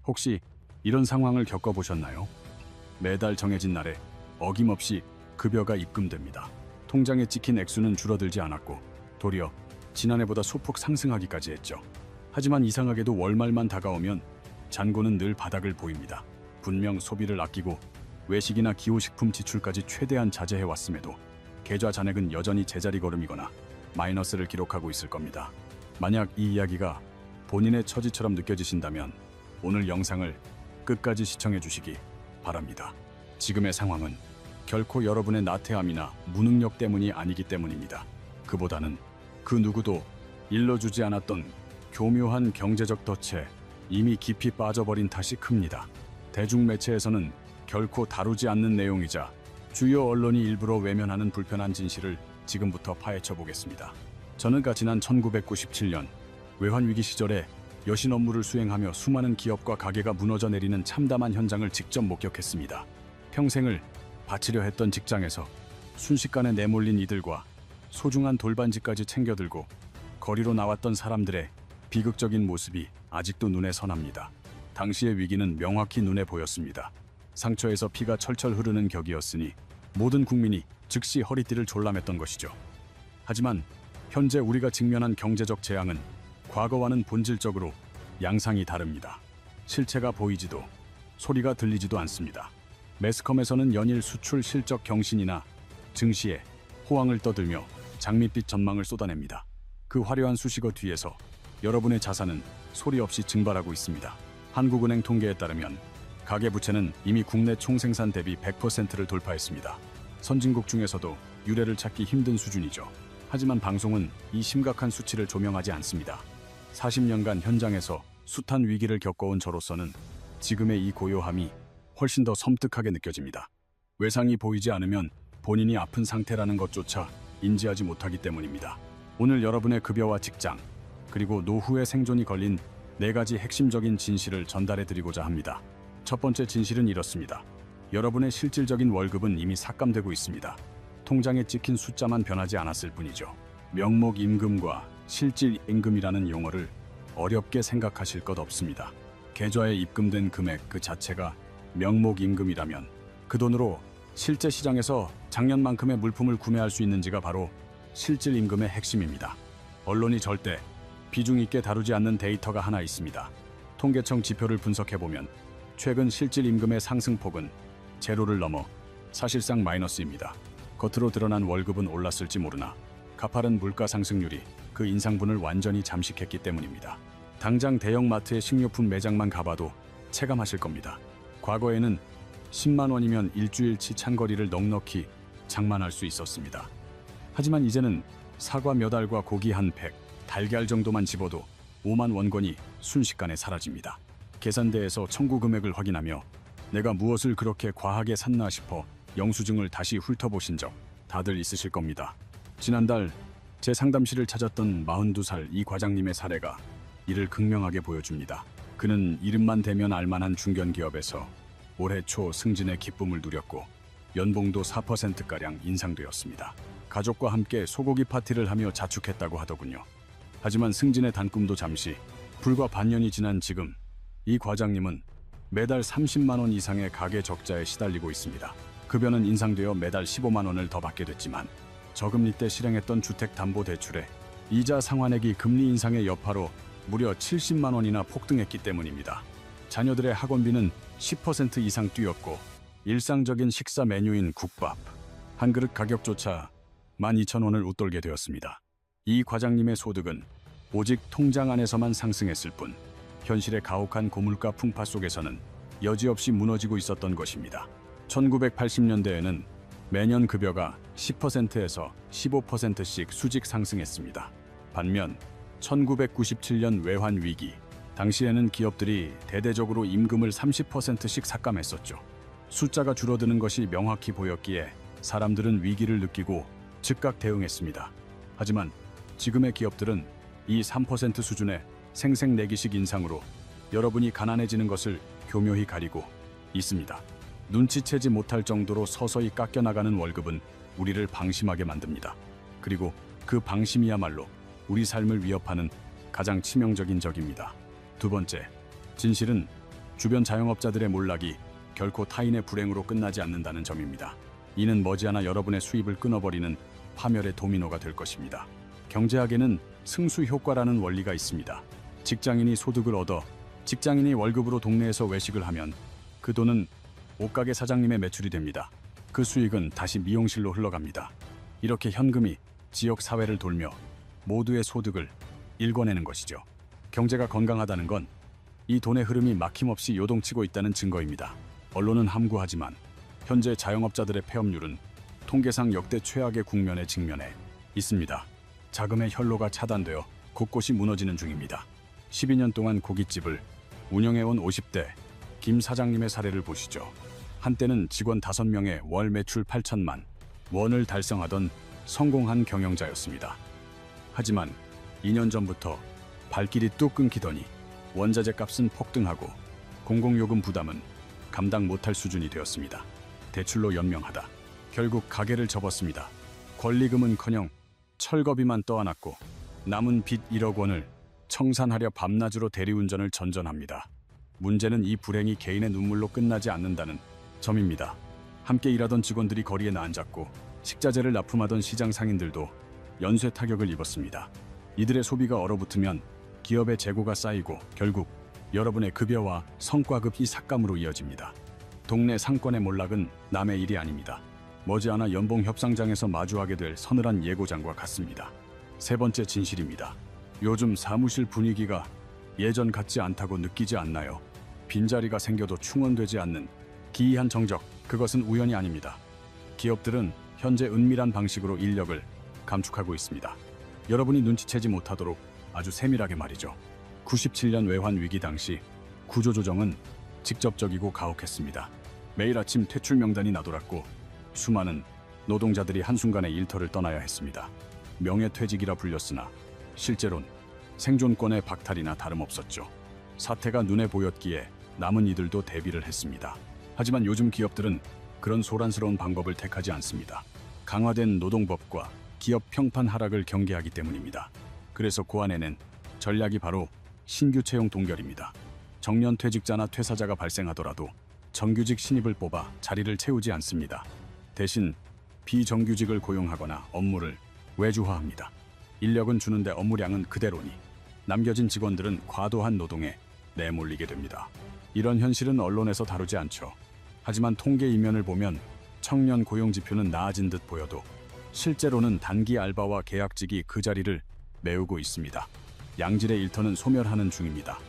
혹시 이런 상황을 겪어보셨나요? 매달 정해진 날에 어김없이 급여가 입금됩니다. 통장에 찍힌 액수는 줄어들지 않았고 도리어 지난해보다 소폭 상승하기까지 했죠. 하지만 이상하게도 월말만 다가오면 잔고는 늘 바닥을 보입니다. 분명 소비를 아끼고 외식이나 기호식품 지출까지 최대한 자제해왔음에도 계좌 잔액은 여전히 제자리 걸음이거나 마이너스를 기록하고 있을 겁니다. 만약 이 이야기가 본인의 처지처럼 느껴지신다면 오늘 영상을 끝까지 시청해 주시기 바랍니다. 지금의 상황은 결코 여러분의 나태함이나 무능력 때문이 아니기 때문입니다. 그보다는 그 누구도 일러주지 않았던 교묘한 경제적 덫에 이미 깊이 빠져버린 탓이 큽니다. 대중매체에서는 결코 다루지 않는 내용이자 주요 언론이 일부러 외면하는 불편한 진실을 지금부터 파헤쳐 보겠습니다. 저는 지난 1997년 외환위기 시절에 여신 업무를 수행하며 수많은 기업과 가게가 무너져 내리는 참담한 현장을 직접 목격했습니다. 평생을 바치려 했던 직장에서 순식간에 내몰린 이들과 소중한 돌반지까지 챙겨들고 거리로 나왔던 사람들의 비극적인 모습이 아직도 눈에 선합니다. 당시의 위기는 명확히 눈에 보였습니다. 상처에서 피가 철철 흐르는 격이었으니 모든 국민이 즉시 허리띠를 졸라맸던 것이죠. 하지만 현재 우리가 직면한 경제적 재앙은 과거와는 본질적으로 양상이 다릅니다. 실체가 보이지도 소리가 들리지도 않습니다. 매스컴에서는 연일 수출 실적 경신이나 증시에 호황을 떠들며 장밋빛 전망을 쏟아냅니다. 그 화려한 수식어 뒤에서 여러분의 자산은 소리 없이 증발하고 있습니다. 한국은행 통계에 따르면 가계부채는 이미 국내 총생산 대비 100%를 돌파했습니다. 선진국 중에서도 유례를 찾기 힘든 수준이죠. 하지만 방송은 이 심각한 수치를 조명하지 않습니다. 40년간 현장에서 숱한 위기를 겪어온 저로서는 지금의 이 고요함이 훨씬 더 섬뜩하게 느껴집니다. 외상이 보이지 않으면 본인이 아픈 상태라는 것조차 인지하지 못하기 때문입니다. 오늘 여러분의 급여와 직장, 그리고 노후의 생존이 걸린 4가지 핵심적인 진실을 전달해 드리고자 합니다. 첫 번째 진실은 이렇습니다. 여러분의 실질적인 월급은 이미 삭감되고 있습니다. 통장에 찍힌 숫자만 변하지 않았을 뿐이죠. 명목 임금과 실질 임금이라는 용어를 어렵게 생각하실 것 없습니다. 계좌에 입금된 금액 그 자체가 명목 임금이라면 그 돈으로 실제 시장에서 작년만큼의 물품을 구매할 수 있는지가 바로 실질 임금의 핵심입니다. 언론이 절대 비중 있게 다루지 않는 데이터가 하나 있습니다. 통계청 지표를 분석해보면 최근 실질 임금의 상승폭은 제로를 넘어 사실상 마이너스입니다. 겉으로 드러난 월급은 올랐을지 모르나 가파른 물가 상승률이 그 인상분을 완전히 잠식했기 때문입니다. 당장 대형마트의 식료품 매장만 가봐도 체감하실 겁니다. 과거에는 10만 원이면 일주일치 찬거리를 넉넉히 장만할 수 있었습니다. 하지만 이제는 사과 몇 알과 고기 한 팩, 달걀 정도만 집어도 5만 원권이 순식간에 사라집니다. 계산대에서 청구 금액을 확인하며 내가 무엇을 그렇게 과하게 샀나 싶어 영수증을 다시 훑어보신 적 다들 있으실 겁니다. 지난달 제 상담실을 찾았던 42살 이 과장님의 사례가 이를 극명하게 보여줍니다. 그는 이름만 대면 알만한 중견기업에서 올해 초 승진의 기쁨을 누렸고 연봉도 4%가량 인상되었습니다. 가족과 함께 소고기 파티를 하며 자축했다고 하더군요. 하지만 승진의 단꿈도 잠시, 불과 반년이 지난 지금 이 과장님은 매달 30만 원 이상의 가계 적자에 시달리고 있습니다. 급여는 인상되어 매달 15만 원을 더 받게 됐지만 저금리 때 실행했던 주택담보대출에 이자 상환액이 금리 인상의 여파로 무려 70만 원이나 폭등했기 때문입니다. 자녀들의 학원비는 10% 이상 뛰었고 일상적인 식사 메뉴인 국밥 한 그릇 가격조차 12,000원을 웃돌게 되었습니다. 이 과장님의 소득은 오직 통장 안에서만 상승했을 뿐 현실의 가혹한 고물가 풍파 속에서는 여지없이 무너지고 있었던 것입니다. 1980년대에는 매년 급여가 10%에서 15%씩 수직 상승했습니다. 반면 1997년 외환위기, 당시에는 기업들이 대대적으로 임금을 30%씩 삭감했었죠. 숫자가 줄어드는 것이 명확히 보였기에 사람들은 위기를 느끼고 즉각 대응했습니다. 하지만 지금의 기업들은 이 3% 수준의 생색내기식 인상으로 여러분이 가난해지는 것을 교묘히 가리고 있습니다. 눈치채지 못할 정도로 서서히 깎여나가는 월급은 우리를 방심하게 만듭니다. 그리고 그 방심이야말로 우리 삶을 위협하는 가장 치명적인 적입니다. 두 번째, 진실은 주변 자영업자들의 몰락이 결코 타인의 불행으로 끝나지 않는다는 점입니다. 이는 머지않아 여러분의 수입을 끊어버리는 파멸의 도미노가 될 것입니다. 경제학에는 승수 효과라는 원리가 있습니다. 직장인이 소득을 얻어 직장인이 월급으로 동네에서 외식을 하면 그 돈은 옷가게 사장님의 매출이 됩니다. 그 수익은 다시 미용실로 흘러갑니다. 이렇게 현금이 지역 사회를 돌며 모두의 소득을 일궈내는 것이죠. 경제가 건강하다는 건 이 돈의 흐름이 막힘없이 요동치고 있다는 증거입니다. 언론은 함구하지만 현재 자영업자들의 폐업률은 통계상 역대 최악의 국면에 직면해 있습니다. 자금의 현로가 차단되어 곳곳이 무너지는 중입니다. 12년 동안 고깃집을 운영해온 50대 김 사장님의 사례를 보시죠. 한때는 직원 5명의 월 매출 8천만 원을 달성하던 성공한 경영자였습니다. 하지만 2년 전부터 발길이 뚝 끊기더니 원자재 값은 폭등하고 공공요금 부담은 감당 못할 수준이 되었습니다. 대출로 연명하다 결국 가게를 접었습니다. 권리금은커녕 철거비만 떠안았고 남은 빚 1억 원을 청산하려 밤낮으로 대리운전을 전전합니다. 문제는 이 불행이 개인의 눈물로 끝나지 않는다는 점입니다. 함께 일하던 직원들이 거리에 나앉았고 식자재를 납품하던 시장 상인들도 연쇄 타격을 입었습니다. 이들의 소비가 얼어붙으면 기업의 재고가 쌓이고 결국 여러분의 급여와 성과급이 삭감으로 이어집니다. 동네 상권의 몰락은 남의 일이 아닙니다. 머지않아 연봉 협상장에서 마주하게 될 서늘한 예고장과 같습니다. 세 번째 진실입니다. 요즘 사무실 분위기가 예전 같지 않다고 느끼지 않나요? 빈자리가 생겨도 충원되지 않는 기이한 정적, 그것은 우연이 아닙니다. 기업들은 현재 은밀한 방식으로 인력을 감축하고 있습니다. 여러분이 눈치채지 못하도록 아주 세밀하게 말이죠. 97년 외환 위기 당시 구조조정은 직접적이고 가혹했습니다. 매일 아침 퇴출 명단이 나돌았고 수많은 노동자들이 한순간에 일터를 떠나야 했습니다. 명예퇴직이라 불렸으나 실제론 생존권의 박탈이나 다름없었죠. 사태가 눈에 보였기에 남은 이들도 대비를 했습니다. 하지만 요즘 기업들은 그런 소란스러운 방법을 택하지 않습니다. 강화된 노동법과 기업 평판 하락을 경계하기 때문입니다. 그래서 고안해낸 전략이 바로 신규 채용 동결입니다. 정년 퇴직자나 퇴사자가 발생하더라도 정규직 신입을 뽑아 자리를 채우지 않습니다. 대신 비정규직을 고용하거나 업무를 외주화합니다. 인력은 주는데 업무량은 그대로니 남겨진 직원들은 과도한 노동에 내몰리게 됩니다. 이런 현실은 언론에서 다루지 않죠. 하지만 통계 이면을 보면 청년 고용 지표는 나아진 듯 보여도 실제로는 단기 알바와 계약직이 그 자리를 메우고 있습니다. 양질의 일터는 소멸하는 중입니다.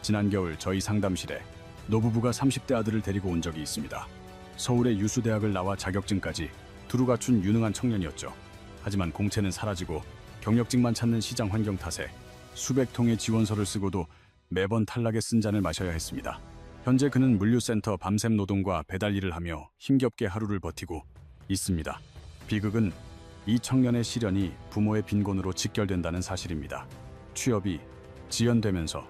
지난 겨울 저희 상담실에 노부부가 30대 아들을 데리고 온 적이 있습니다. 서울의 유수대학을 나와 자격증까지 두루 갖춘 유능한 청년이었죠. 하지만 공채는 사라지고 경력직만 찾는 시장 환경 탓에 수백 통의 지원서를 쓰고도 매번 탈락의 쓴 잔을 마셔야 했습니다. 현재 그는 물류센터 밤샘 노동과 배달 일을 하며 힘겹게 하루를 버티고 있습니다. 비극은 이 청년의 시련이 부모의 빈곤으로 직결된다는 사실입니다. 취업이 지연되면서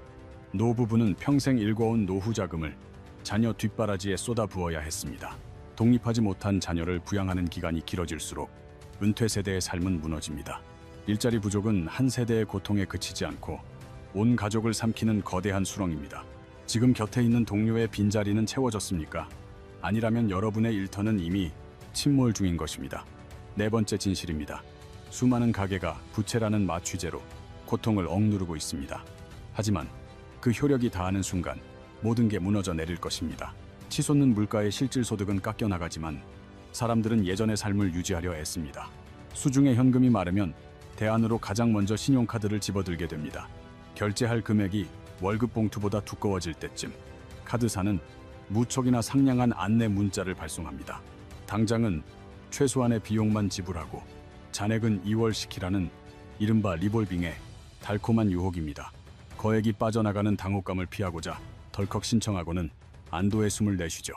노부부는 평생 일궈온 노후 자금을 자녀 뒷바라지에 쏟아부어야 했습니다. 독립하지 못한 자녀를 부양하는 기간이 길어질수록 은퇴 세대의 삶은 무너집니다. 일자리 부족은 한 세대의 고통에 그치지 않고 온 가족을 삼키는 거대한 수렁입니다. 지금 곁에 있는 동료의 빈자리는 채워졌습니까? 아니라면 여러분의 일터는 이미 침몰 중인 것입니다. 네 번째 진실입니다. 수많은 가게가 부채라는 마취제로 고통을 억누르고 있습니다. 하지만 그 효력이 다하는 순간 모든 게 무너져 내릴 것입니다. 치솟는 물가의 실질 소득은 깎여 나가지만 사람들은 예전의 삶을 유지하려 애씁니다. 수중에 현금이 마르면 대안으로 가장 먼저 신용카드를 집어들게 됩니다. 결제할 금액이 월급 봉투보다 두꺼워질 때쯤 카드사는 무척이나 상냥한 안내 문자를 발송합니다. 당장은 최소한의 비용만 지불하고 잔액은 2월시키라는 이른바 리볼빙의 달콤한 유혹입니다. 거액이 빠져나가는 당혹감을 피하고자 덜컥 신청하고는 안도의 숨을 내쉬죠.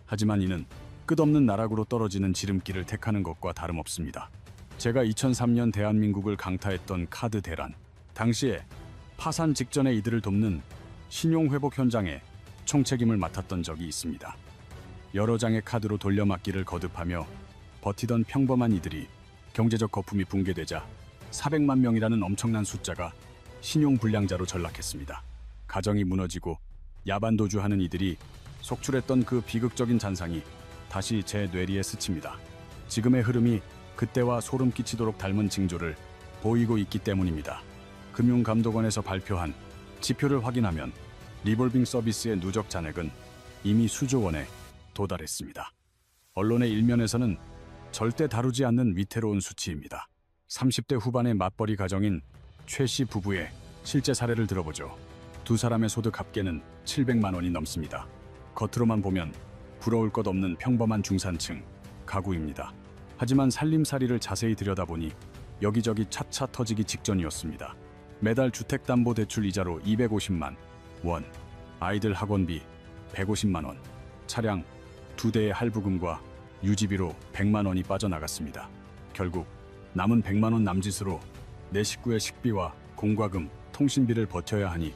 하지만 이는 끝없는 나락으로 떨어지는 지름길을 택하는 것과 다름없습니다. 제가 2003년 대한민국을 강타했던 카드 대란, 당시에 파산 직전에 이들을 돕는 신용회복 현장에 총책임을 맡았던 적이 있습니다. 여러 장의 카드로 돌려막기를 거듭하며 버티던 평범한 이들이 경제적 거품이 붕괴되자 400만 명이라는 엄청난 숫자가 신용불량자로 전락했습니다. 가정이 무너지고 야반도주하는 이들이 속출했던 그 비극적인 잔상이 다시 제 뇌리에 스칩니다. 지금의 흐름이 그때와 소름 끼치도록 닮은 징조를 보이고 있기 때문입니다. 금융감독원에서 발표한 지표를 확인하면 리볼빙 서비스의 누적 잔액은 이미 수조 원에 도달했습니다. 언론의 일면에서는 절대 다루지 않는 위태로운 수치입니다. 30대 후반의 맞벌이 가정인 최 씨 부부의 실제 사례를 들어보죠. 두 사람의 소득 합계는 700만 원이 넘습니다. 겉으로만 보면 부러울 것 없는 평범한 중산층 가구입니다. 하지만 살림살이를 자세히 들여다보니 여기저기 차차 터지기 직전이었습니다. 매달 주택담보대출 이자로 250만 원, 아이들 학원비 150만 원, 차량 2대의 할부금과 유지비로 100만 원이 빠져나갔습니다. 결국 남은 100만 원 남짓으로 내 식구의 식비와 공과금, 통신비를 버텨야 하니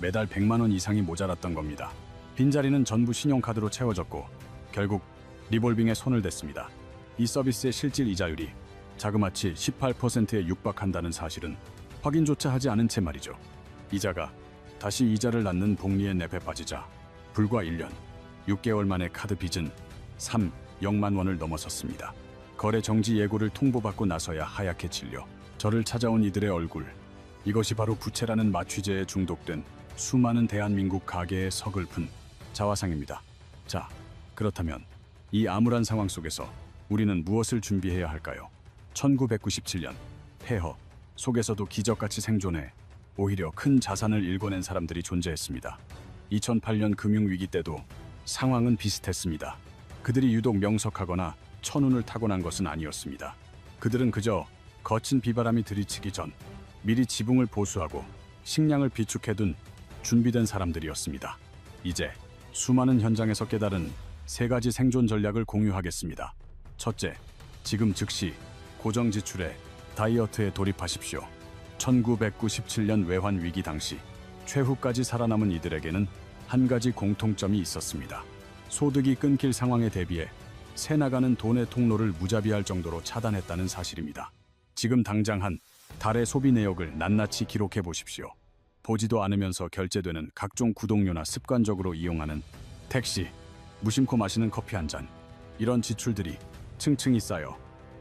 매달 100만 원 이상이 모자랐던 겁니다. 빈자리는 전부 신용카드로 채워졌고 결국 리볼빙에 손을 댔습니다. 이 서비스의 실질 이자율이 자그마치 18%에 육박한다는 사실은 확인조차 하지 않은 채 말이죠. 이자가 다시 이자를 낳는 복리의 늪에 빠지자 불과 1년 6개월 만에 카드 빚은 3,000만 원을 넘어섰습니다. 거래 정지 예고를 통보받고 나서야 하얗게 질려 저를 찾아온 이들의 얼굴, 이것이 바로 부채라는 마취제에 중독된 수많은 대한민국 가계의 서글픈 자화상입니다. 자, 그렇다면 이 암울한 상황 속에서 우리는 무엇을 준비해야 할까요? 1997년 폐허 속에서도 기적같이 생존해 오히려 큰 자산을 일궈낸 사람들이 존재했습니다. 2008년 금융위기 때도 상황은 비슷했습니다. 그들이 유독 명석하거나 천운을 타고난 것은 아니었습니다. 그들은 그저 거친 비바람이 들이치기 전 미리 지붕을 보수하고 식량을 비축해둔 준비된 사람들이었습니다. 이제 수많은 현장에서 깨달은 3가지 생존 전략을 공유하겠습니다. 첫째, 지금 즉시 고정 지출에 다이어트에 돌입하십시오. 1997년 외환 위기 당시 최후까지 살아남은 이들에게는 한 가지 공통점이 있었습니다. 소득이 끊길 상황에 대비해 새 나가는 돈의 통로를 무자비할 정도로 차단했다는 사실입니다. 지금 당장 한 달의 소비 내역을 낱낱이 기록해 보십시오. 보지도 않으면서 결제되는 각종 구독료나 습관적으로 이용하는 택시, 무심코 마시는 커피 한 잔, 이런 지출들이 층층이 쌓여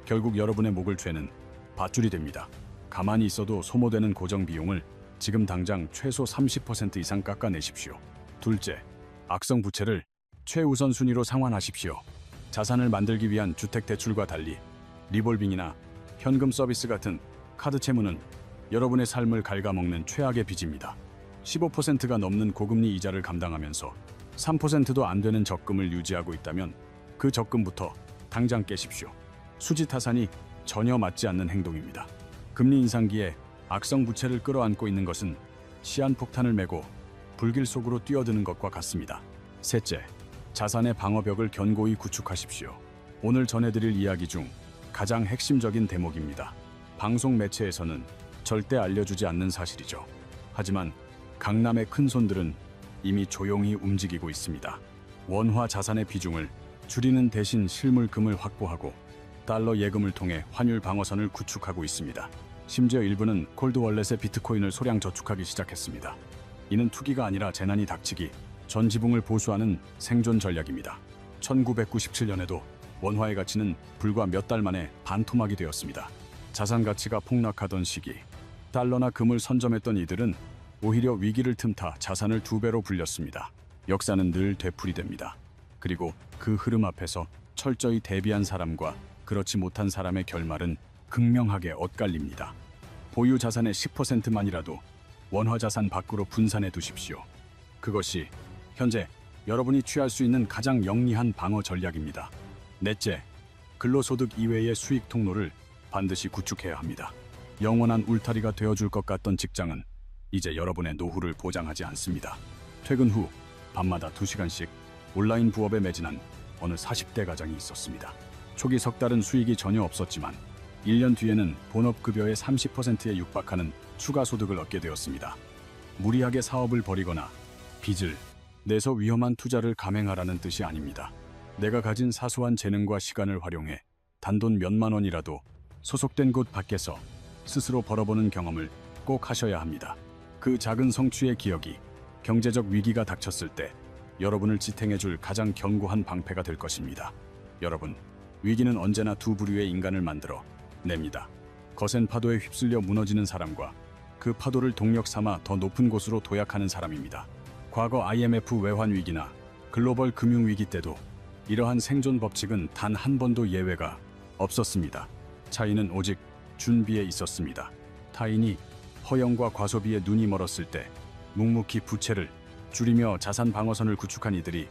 결국 여러분의 목을 죄는 밧줄이 됩니다. 가만히 있어도 소모되는 고정 비용을 지금 당장 최소 30% 이상 깎아내십시오. 둘째, 악성 부채를 최우선 순위로 상환하십시오. 자산을 만들기 위한 주택대출과 달리 리볼빙이나 현금 서비스 같은 카드 채무는 여러분의 삶을 갉아먹는 최악의 빚입니다. 15%가 넘는 고금리 이자를 감당하면서 3%도 안 되는 적금을 유지하고 있다면 그 적금부터 당장 깨십시오. 수지타산이 전혀 맞지 않는 행동입니다. 금리 인상기에 악성 부채를 끌어안고 있는 것은 시한폭탄을 메고 불길 속으로 뛰어드는 것과 같습니다. 셋째, 자산의 방어벽을 견고히 구축하십시오. 오늘 전해드릴 이야기 중 가장 핵심적인 대목입니다. 방송 매체에서는 절대 알려주지 않는 사실이죠. 하지만 강남의 큰손들은 이미 조용히 움직이고 있습니다. 원화 자산의 비중을 줄이는 대신 실물금을 확보하고 달러 예금을 통해 환율 방어선을 구축하고 있습니다. 심지어 일부는 콜드월렛에 비트코인을 소량 저축하기 시작했습니다. 이는 투기가 아니라 재난이 닥치기 전 지붕을 보수하는 생존 전략입니다. 1997년에도 원화의 가치는 불과 몇 달 만에 반토막이 되었습니다. 자산 가치가 폭락하던 시기, 달러나 금을 선점했던 이들은 오히려 위기를 틈타 자산을 2배로 불렸습니다. 역사는 늘 되풀이됩니다. 그리고 그 흐름 앞에서 철저히 대비한 사람과 그렇지 못한 사람의 결말은 극명하게 엇갈립니다. 보유 자산의 10%만이라도 원화 자산 밖으로 분산해 두십시오. 그것이 현재 여러분이 취할 수 있는 가장 영리한 방어 전략입니다. 넷째, 근로소득 이외의 수익 통로를 반드시 구축해야 합니다. 영원한 울타리가 되어줄 것 같던 직장은 이제 여러분의 노후를 보장하지 않습니다. 퇴근 후 밤마다 2시간씩 온라인 부업에 매진한 어느 40대 가장이 있었습니다. 초기 석 달은 수익이 전혀 없었지만 1년 뒤에는 본업급여의 30%에 육박하는 추가 소득을 얻게 되었습니다. 무리하게 사업을 벌이거나 빚을 내서 위험한 투자를 감행하라는 뜻이 아닙니다. 내가 가진 사소한 재능과 시간을 활용해 단돈 몇만 원이라도 소속된 곳 밖에서 스스로 벌어보는 경험을 꼭 하셔야 합니다. 그 작은 성취의 기억이 경제적 위기가 닥쳤을 때 여러분을 지탱해줄 가장 견고한 방패가 될 것입니다. 여러분, 위기는 언제나 두 부류의 인간을 만들어 냅니다. 거센 파도에 휩쓸려 무너지는 사람과 그 파도를 동력 삼아 더 높은 곳으로 도약하는 사람입니다. 과거 IMF 외환 위기나 글로벌 금융 위기 때도 이러한 생존 법칙은 단 한 번도 예외가 없었습니다. 차이는 오직 준비에 있었습니다. 타인이 허영과 과소비에 눈이 멀었을 때 묵묵히 부채를 줄이며 자산 방어선을 구축한 이들이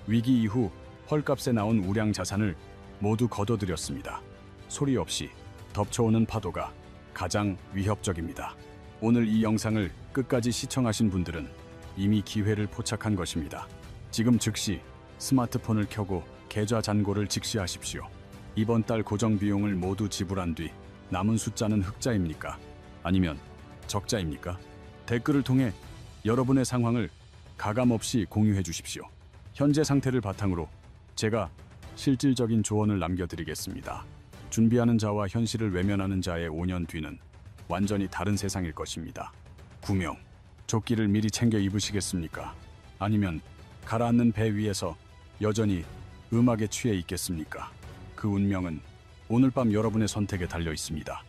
위기 이후 헐값에 나온 우량 자산을 모두 거둬들였습니다. 소리 없이 덮쳐오는 파도가 가장 위협적입니다. 오늘 이 영상을 끝까지 시청하신 분들은 이미 기회를 포착한 것입니다. 지금 즉시 스마트폰을 켜고 계좌 잔고를 직시하십시오. 이번 달 고정 비용을 모두 지불한 뒤 남은 숫자는 흑자입니까? 아니면 적자입니까? 댓글을 통해 여러분의 상황을 가감없이 공유해 주십시오. 현재 상태를 바탕으로 제가 실질적인 조언을 남겨드리겠습니다. 준비하는 자와 현실을 외면하는 자의 5년 뒤는 완전히 다른 세상일 것입니다. 구명, 조끼를 미리 챙겨 입으시겠습니까? 아니면 가라앉는 배 위에서 여전히 음악에 취해 있겠습니까? 그 운명은 오늘 밤 여러분의 선택에 달려 있습니다.